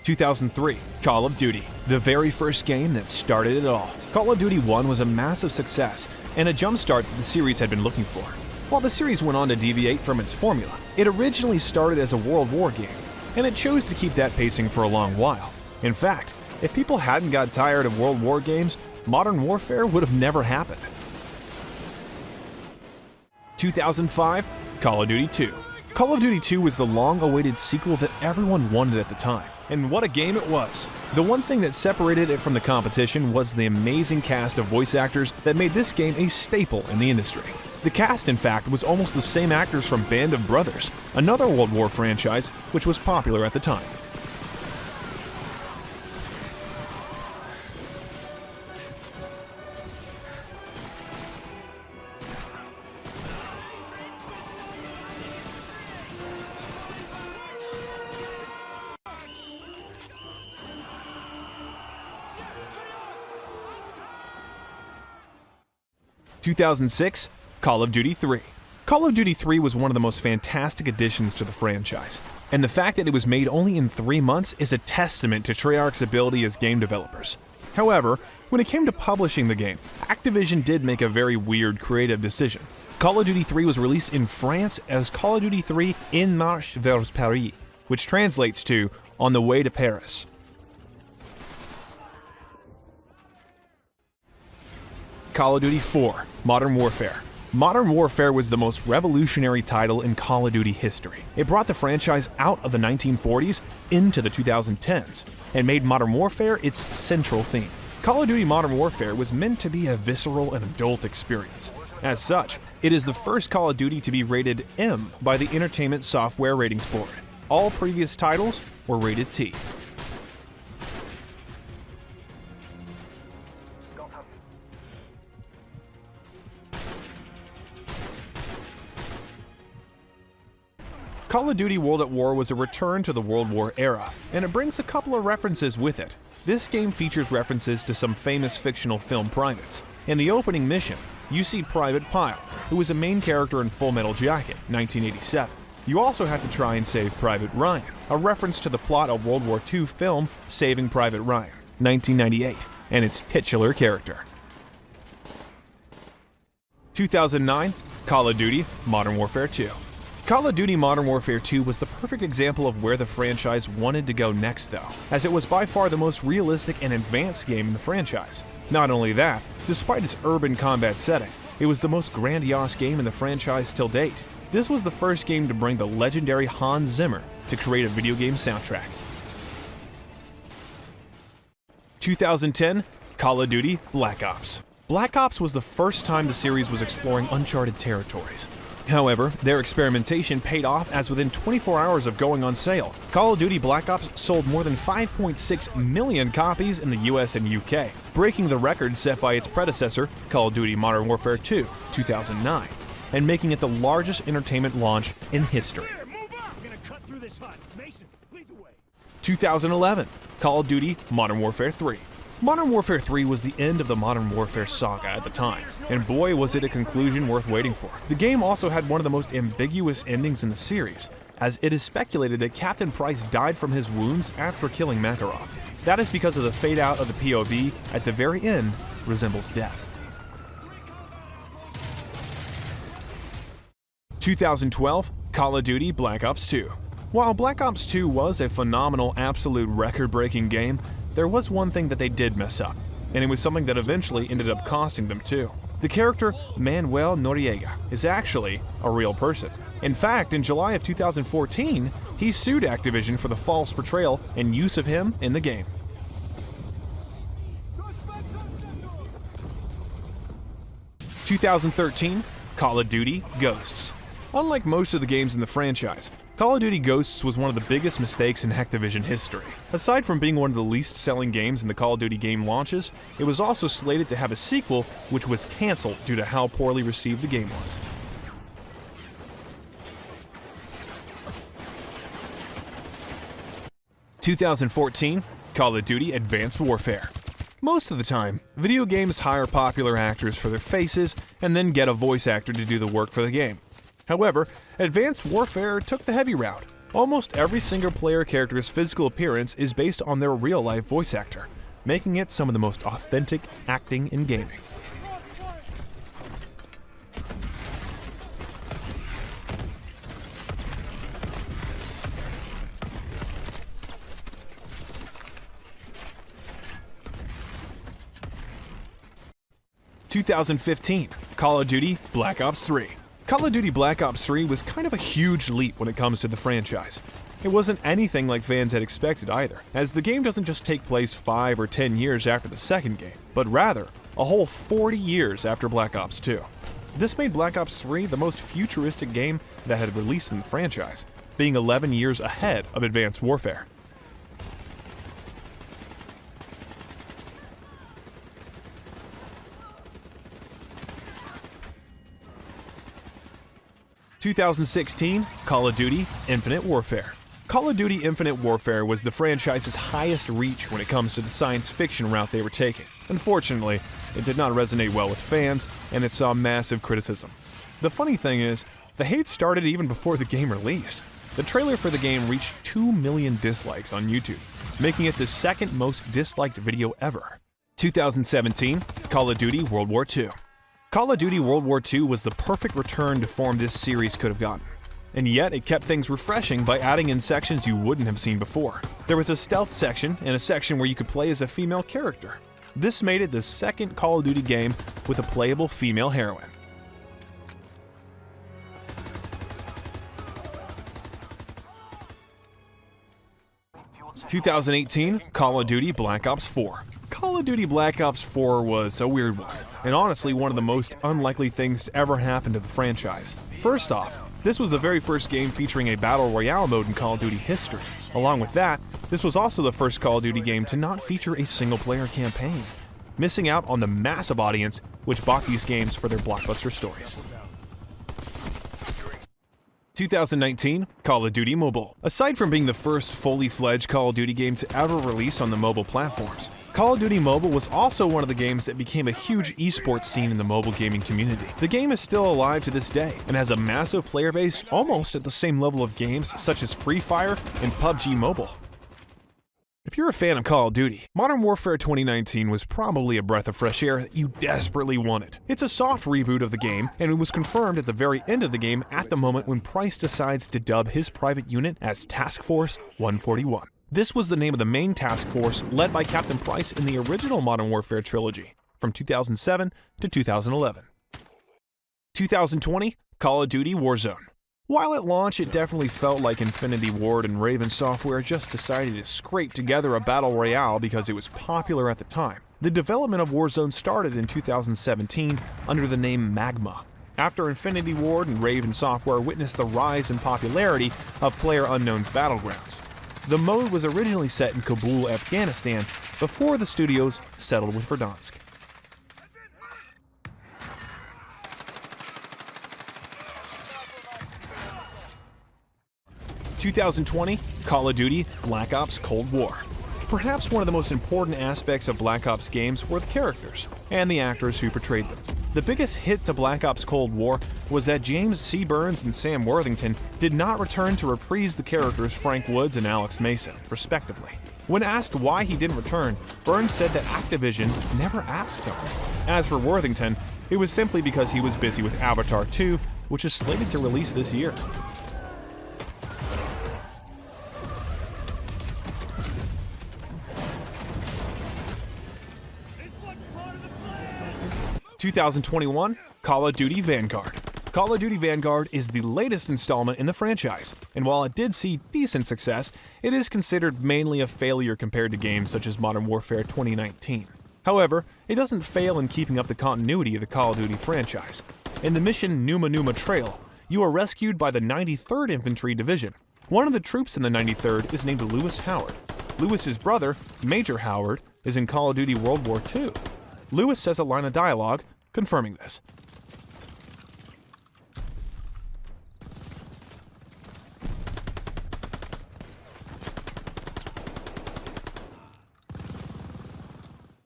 2003, Call of Duty, the very first game that started it all. Call of Duty 1 was a massive success and a jumpstart that the series had been looking for. While the series went on to deviate from its formula, it originally started as a World War game, and it chose to keep that pacing for a long while. In fact, if people hadn't got tired of World War games, Modern Warfare would have never happened. 2005, Call of Duty 2. Call of Duty 2 was the long-awaited sequel that everyone wanted at the time, and what a game it was. The one thing that separated it from the competition was the amazing cast of voice actors that made this game a staple in the industry. The cast, in fact, was almost the same actors from Band of Brothers, another World War franchise which was popular at the time. In 2006, Call of Duty 3. Call of Duty 3 was one of the most fantastic additions to the franchise, and the fact that it was made only in 3 months is a testament to Treyarch's ability as game developers. However, when it came to publishing the game, Activision did make a very weird creative decision. Call of Duty 3 was released in France as Call of Duty 3 En Marche vers Paris, which translates to On the Way to Paris. Call of Duty 4, Modern Warfare. Modern Warfare was the most revolutionary title in Call of Duty history. It brought the franchise out of the 1940s into the 2010s, and made Modern Warfare its central theme. Call of Duty Modern Warfare was meant to be a visceral and adult experience. As such, it is the first Call of Duty to be rated M by the Entertainment Software Ratings Board. All previous titles were rated T. Call of Duty World at War was a return to the World War era, and it brings a couple of references with it. This game features references to some famous fictional film privates. In the opening mission, you see Private Pyle, who is a main character in Full Metal Jacket, 1987. You also have to try and save Private Ryan, a reference to the plot of World War II film Saving Private Ryan, 1998, and its titular character. 2009, Call of Duty Modern Warfare 2. Call of Duty Modern Warfare 2 was the perfect example of where the franchise wanted to go next though, as it was by far the most realistic and advanced game in the franchise. Not only that, despite its urban combat setting, it was the most grandiose game in the franchise till date. This was the first game to bring the legendary Hans Zimmer to create a video game soundtrack. 2010, Call of Duty Black Ops. Black Ops was the first time the series was exploring uncharted territories. However, their experimentation paid off as within 24 hours of going on sale, Call of Duty Black Ops sold more than 5.6 million copies in the US and UK, breaking the record set by its predecessor, Call of Duty Modern Warfare 2, 2009, and making it the largest entertainment launch in history. 2011, Call of Duty Modern Warfare 3. Modern Warfare 3 was the end of the Modern Warfare saga at the time, and boy was it a conclusion worth waiting for. The game also had one of the most ambiguous endings in the series, as it is speculated that Captain Price died from his wounds after killing Makarov. That is because of the fade out of the POV at the very end resembles death. 2012, Call of Duty Black Ops 2. While Black Ops 2 was a phenomenal, absolute record-breaking game, there was one thing that they did mess up, and it was something that eventually ended up costing them too. The character Manuel Noriega is actually a real person. In fact, in July of 2014, he sued Activision for the false portrayal and use of him in the game. 2013, Call of Duty Ghosts. Unlike most of the games in the franchise, Call of Duty Ghosts was one of the biggest mistakes in Activision history. Aside from being one of the least selling games in the Call of Duty game launches, it was also slated to have a sequel which was cancelled due to how poorly received the game was. In 2014, Call of Duty Advanced Warfare. Most of the time, video games hire popular actors for their faces and then get a voice actor to do the work for the game. However, Advanced Warfare took the heavy route. Almost every single-player character's physical appearance is based on their real-life voice actor, making it some of the most authentic acting in gaming. – 2015, Call of Duty Black Ops 3. Call of Duty Black Ops 3 was kind of a huge leap when it comes to the franchise. It wasn't anything like fans had expected either, as the game doesn't just take place 5 or 10 years after the second game, but rather a whole 40 years after Black Ops 2. This made Black Ops 3 the most futuristic game that had released in the franchise, being 11 years ahead of Advanced Warfare. – 2016, Call of Duty Infinite Warfare. Call of Duty Infinite Warfare was the franchise's highest reach when it comes to the science fiction route they were taking. Unfortunately, it did not resonate well with fans, and it saw massive criticism. The funny thing is, the hate started even before the game released. The trailer for the game reached 2 million dislikes on YouTube, making it the second most disliked video ever. 2017, Call of Duty World War II. Call of Duty World War II was the perfect return to form this series could have gotten. And yet, it kept things refreshing by adding in sections you wouldn't have seen before. There was a stealth section and a section where you could play as a female character. This made it the second Call of Duty game with a playable female heroine. 2018, Call of Duty Black Ops 4. Call of Duty Black Ops 4 was a weird one, and honestly one of the most unlikely things to ever happen to the franchise. First off, this was the very first game featuring a Battle Royale mode in Call of Duty history. Along with that, this was also the first Call of Duty game to not feature a single-player campaign, missing out on the massive audience which bought these games for their blockbuster stories. 2019, Call of Duty Mobile. Aside from being the first fully fledged Call of Duty game to ever release on the mobile platforms, Call of Duty Mobile was also one of the games that became a huge esports scene in the mobile gaming community. The game is still alive to this day and has a massive player base almost at the same level of games such as Free Fire and PUBG Mobile. If you're a fan of Call of Duty, Modern Warfare 2019 was probably a breath of fresh air that you desperately wanted. It's a soft reboot of the game, and it was confirmed at the very end of the game at the moment when Price decides to dub his private unit as Task Force 141. This was the name of the main task force led by Captain Price in the original Modern Warfare trilogy, from 2007 to 2011. 2020, Call of Duty Warzone. While at launch it definitely felt like Infinity Ward and Raven Software just decided to scrape together a battle royale because it was popular at the time, the development of Warzone started in 2017 under the name Magma, after Infinity Ward and Raven Software witnessed the rise in popularity of PlayerUnknown's Battlegrounds. The mode was originally set in Kabul, Afghanistan, before the studios settled with Verdansk. 2020, Call of Duty Black Ops Cold War. Perhaps one of the most important aspects of Black Ops games were the characters and the actors who portrayed them. The biggest hit to Black Ops Cold War was that James C. Burns and Sam Worthington did not return to reprise the characters Frank Woods and Alex Mason, respectively. When asked why he didn't return, Burns said that Activision never asked him. As for Worthington, it was simply because he was busy with Avatar 2, which is slated to release this year. 2021, Call of Duty Vanguard. Call of Duty Vanguard is the latest installment in the franchise, and while it did see decent success, it is considered mainly a failure compared to games such as Modern Warfare 2019. However, it doesn't fail in keeping up the continuity of the Call of Duty franchise. In the mission Numa Numa Trail, you are rescued by the 93rd Infantry Division. One of the troops in the 93rd is named Lewis Howard. Lewis's brother, Major Howard, is in Call of Duty World War II. Lewis says a line of dialogue confirming this.